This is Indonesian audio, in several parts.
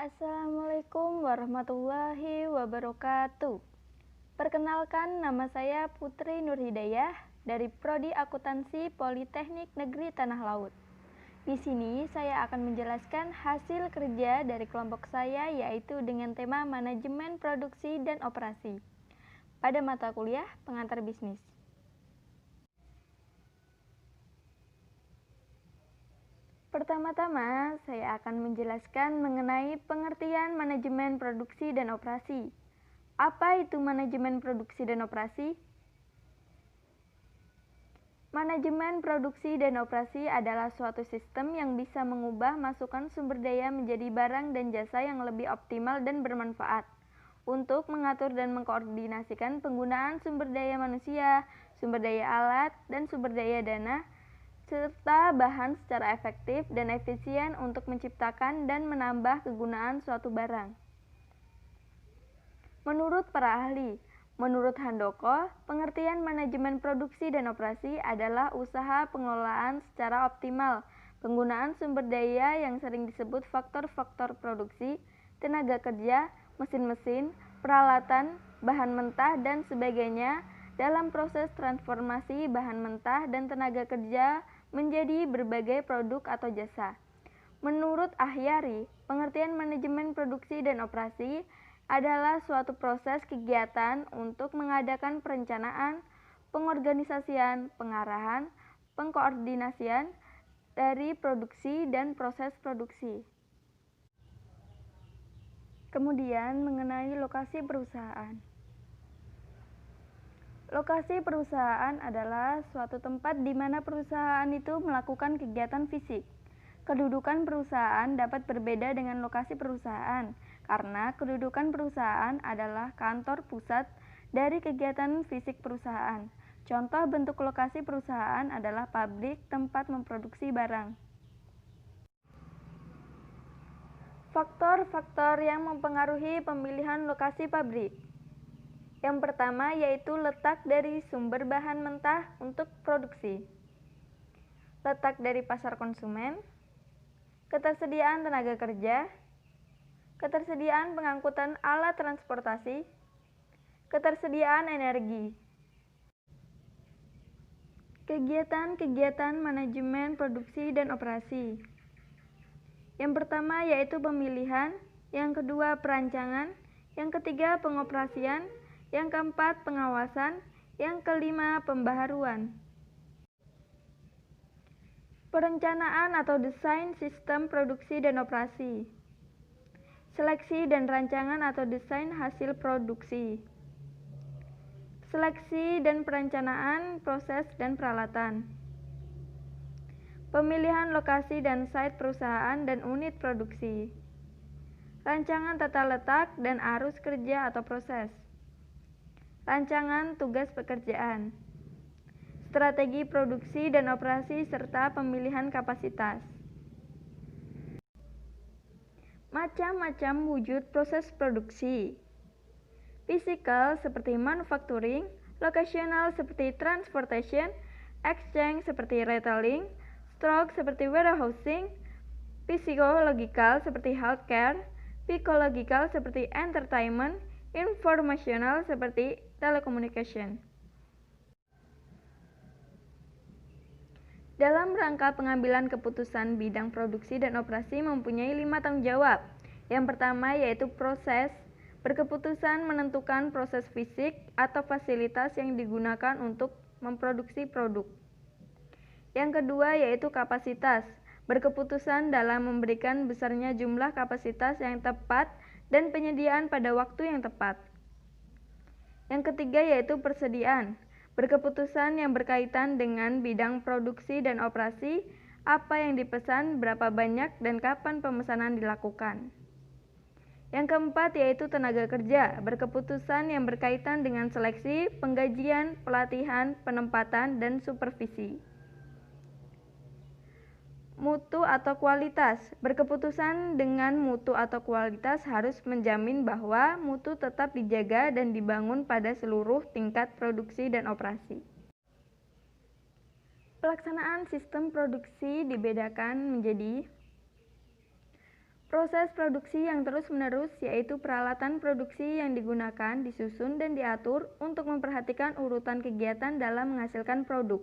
Assalamualaikum warahmatullahi wabarakatuh. Perkenalkan, nama saya Putri Nurhidayah dari Prodi Akuntansi Politeknik Negeri Tanah Laut. Di sini saya akan menjelaskan hasil kerja dari kelompok saya, yaitu dengan tema manajemen produksi dan operasi pada mata kuliah pengantar bisnis. Pertama-tama, saya akan menjelaskan mengenai pengertian manajemen produksi dan operasi. Apa itu manajemen produksi dan operasi? Manajemen produksi dan operasi adalah suatu sistem yang bisa mengubah masukan sumber daya menjadi barang dan jasa yang lebih optimal dan bermanfaat untuk mengatur dan mengkoordinasikan penggunaan sumber daya manusia, sumber daya alat, dan sumber daya dana, serta bahan secara efektif dan efisien untuk menciptakan dan menambah kegunaan suatu barang. Menurut para ahli, menurut Handoko, pengertian manajemen produksi dan operasi adalah usaha pengelolaan secara optimal penggunaan sumber daya yang sering disebut faktor-faktor produksi, tenaga kerja, mesin-mesin, peralatan, bahan mentah, dan sebagainya dalam proses transformasi bahan mentah dan tenaga kerja menjadi berbagai produk atau jasa. Menurut Ahyari, pengertian manajemen produksi dan operasi adalah suatu proses kegiatan untuk mengadakan perencanaan, pengorganisasian, pengarahan, pengkoordinasian dari produksi dan proses produksi. Kemudian mengenai lokasi perusahaan. Lokasi perusahaan adalah suatu tempat di mana perusahaan itu melakukan kegiatan fisik. Kedudukan perusahaan dapat berbeda dengan lokasi perusahaan, karena kedudukan perusahaan adalah kantor pusat dari kegiatan fisik perusahaan. Contoh bentuk lokasi perusahaan adalah pabrik tempat memproduksi barang. Faktor-faktor yang mempengaruhi pemilihan lokasi pabrik. Yang pertama yaitu letak dari sumber bahan mentah untuk produksi, letak dari pasar konsumen, ketersediaan tenaga kerja, ketersediaan pengangkutan alat transportasi, ketersediaan energi. Kegiatan-kegiatan manajemen produksi dan operasi. Yang pertama yaitu pemilihan, yang kedua perancangan, yang ketiga pengoperasian, yang keempat pengawasan, yang kelima pembaharuan. Perencanaan atau desain sistem produksi dan operasi. Seleksi dan rancangan atau desain hasil produksi. Seleksi dan perencanaan proses dan peralatan. Pemilihan lokasi dan site perusahaan dan unit produksi. Rancangan tata letak dan arus kerja atau proses. Rancangan tugas pekerjaan. Strategi produksi dan operasi serta pemilihan kapasitas. Macam-macam wujud proses produksi. Physical seperti manufacturing, locational seperti transportation, exchange seperti retailing, stock seperti warehousing, physiological seperti healthcare, psychological seperti entertainment, informational seperti telecommunication. Dalam rangka pengambilan keputusan, bidang produksi dan operasi mempunyai 5 tanggung jawab. Yang pertama yaitu proses, berkeputusan menentukan proses fisik atau fasilitas yang digunakan untuk memproduksi produk. Yang kedua yaitu kapasitas, berkeputusan dalam memberikan besarnya jumlah kapasitas yang tepat dan penyediaan pada waktu yang tepat. Yang ketiga yaitu persediaan, berkeputusan yang berkaitan dengan bidang produksi dan operasi, apa yang dipesan, berapa banyak, dan kapan pemesanan dilakukan. Yang keempat yaitu tenaga kerja, berkeputusan yang berkaitan dengan seleksi, penggajian, pelatihan, penempatan, dan supervisi. Mutu atau kualitas, berkeputusan dengan mutu atau kualitas harus menjamin bahwa mutu tetap dijaga dan dibangun pada seluruh tingkat produksi dan operasi. Pelaksanaan sistem produksi dibedakan menjadi Proses produksi yang terus-menerus yaitu peralatan produksi yang digunakan, disusun, dan diatur untuk memperhatikan urutan kegiatan dalam menghasilkan produk.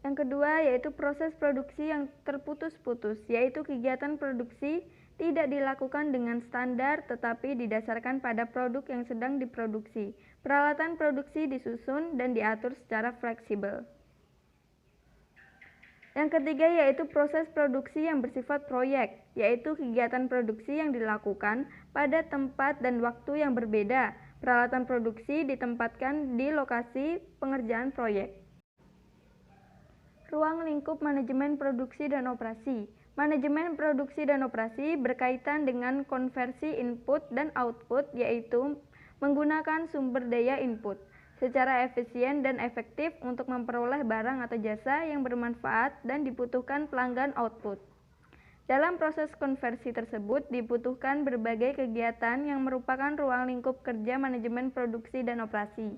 Yang kedua yaitu proses produksi yang terputus-putus, yaitu kegiatan produksi tidak dilakukan dengan standar tetapi didasarkan pada produk yang sedang diproduksi. Peralatan produksi disusun dan diatur secara fleksibel. Yang ketiga yaitu proses produksi yang bersifat proyek, yaitu kegiatan produksi yang dilakukan pada tempat dan waktu yang berbeda. Peralatan produksi ditempatkan di lokasi pengerjaan proyek. Ruang lingkup manajemen produksi dan operasi. Manajemen produksi dan operasi berkaitan dengan konversi input dan output, yaitu menggunakan sumber daya input secara efisien dan efektif untuk memperoleh barang atau jasa yang bermanfaat dan dibutuhkan pelanggan output. Dalam proses konversi tersebut dibutuhkan berbagai kegiatan yang merupakan ruang lingkup kerja manajemen produksi dan operasi.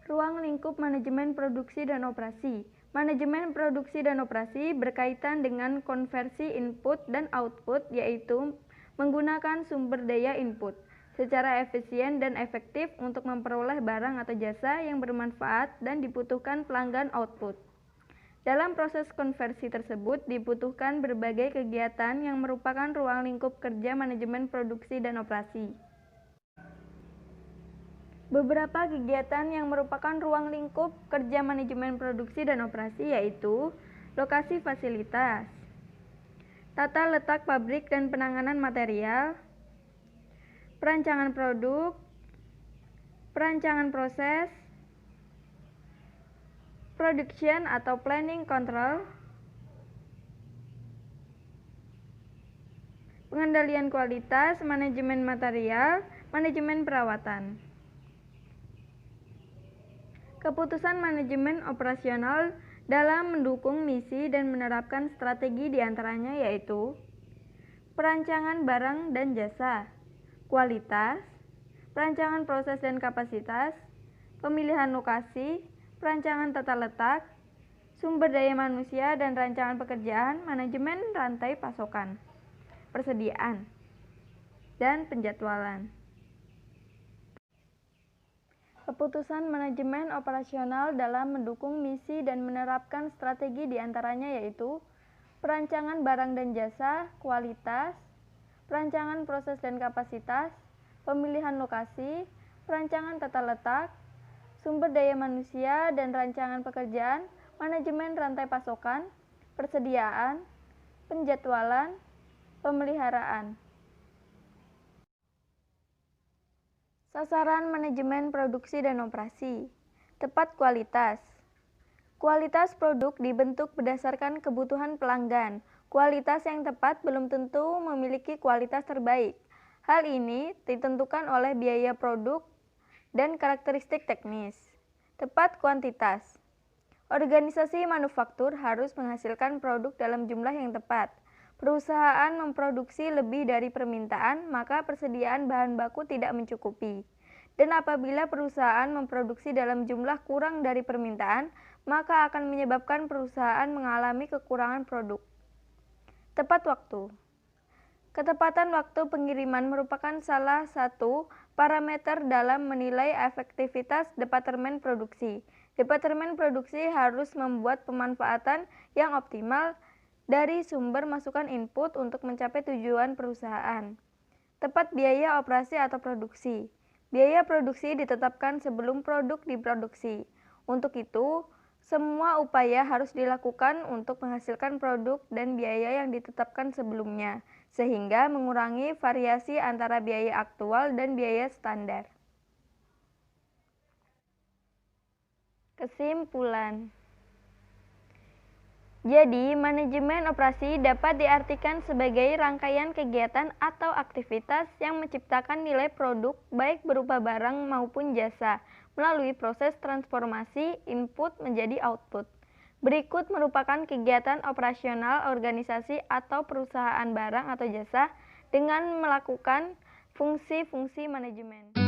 Ruang lingkup manajemen produksi dan operasi. Manajemen produksi dan operasi berkaitan dengan konversi input dan output, yaitu menggunakan sumber daya input secara efisien dan efektif untuk memperoleh barang atau jasa yang bermanfaat dan dibutuhkan pelanggan output. Dalam proses konversi tersebut dibutuhkan berbagai kegiatan yang merupakan ruang lingkup kerja manajemen produksi dan operasi. Beberapa kegiatan yang merupakan ruang lingkup kerja manajemen produksi dan operasi yaitu lokasi fasilitas, tata letak pabrik dan penanganan material, perancangan produk, perancangan proses, production atau planning control, pengendalian kualitas, manajemen material, manajemen perawatan. Keputusan manajemen operasional dalam mendukung misi dan menerapkan strategi diantaranya yaitu perancangan barang dan jasa, kualitas, perancangan proses dan kapasitas, pemilihan lokasi, perancangan tata letak, sumber daya manusia dan rancangan pekerjaan, manajemen rantai pasokan, persediaan, dan penjadwalan. Keputusan manajemen operasional dalam mendukung misi dan menerapkan strategi diantaranya yaitu perancangan barang dan jasa, kualitas, perancangan proses dan kapasitas, pemilihan lokasi, perancangan tata letak, sumber daya manusia dan rancangan pekerjaan, manajemen rantai pasokan, persediaan, penjadwalan, pemeliharaan. Sasaran manajemen produksi dan operasi. Tepat kualitas. Kualitas produk dibentuk berdasarkan kebutuhan pelanggan. Kualitas yang tepat belum tentu memiliki kualitas terbaik. Hal ini ditentukan oleh biaya produk dan karakteristik teknis. Tepat kuantitas. Organisasi manufaktur harus menghasilkan produk dalam jumlah yang tepat. Perusahaan memproduksi lebih dari permintaan, maka persediaan bahan baku tidak mencukupi. Dan apabila perusahaan memproduksi dalam jumlah kurang dari permintaan, maka akan menyebabkan perusahaan mengalami kekurangan produk. Tepat waktu. Ketepatan waktu pengiriman merupakan salah satu parameter dalam menilai efektivitas departemen produksi. Departemen produksi harus membuat pemanfaatan yang optimal dari sumber masukan input untuk mencapai tujuan perusahaan. Tepat biaya operasi atau produksi. Biaya produksi ditetapkan sebelum produk diproduksi. Untuk itu, semua upaya harus dilakukan untuk menghasilkan produk dan biaya yang ditetapkan sebelumnya, sehingga mengurangi variasi antara biaya aktual dan biaya standar. Kesimpulan. Jadi, manajemen operasi dapat diartikan sebagai rangkaian kegiatan atau aktivitas yang menciptakan nilai produk baik berupa barang maupun jasa melalui proses transformasi input menjadi output. Berikut merupakan kegiatan operasional organisasi atau perusahaan barang atau jasa dengan melakukan fungsi-fungsi manajemen.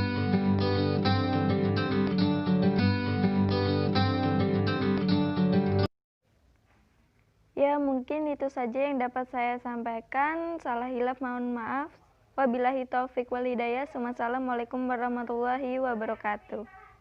Ya, mungkin itu saja yang dapat saya sampaikan. Salah hilaf mohon maaf. Wabillahi taufik wal hidayah. Wassalamualaikum warahmatullahi wabarakatuh.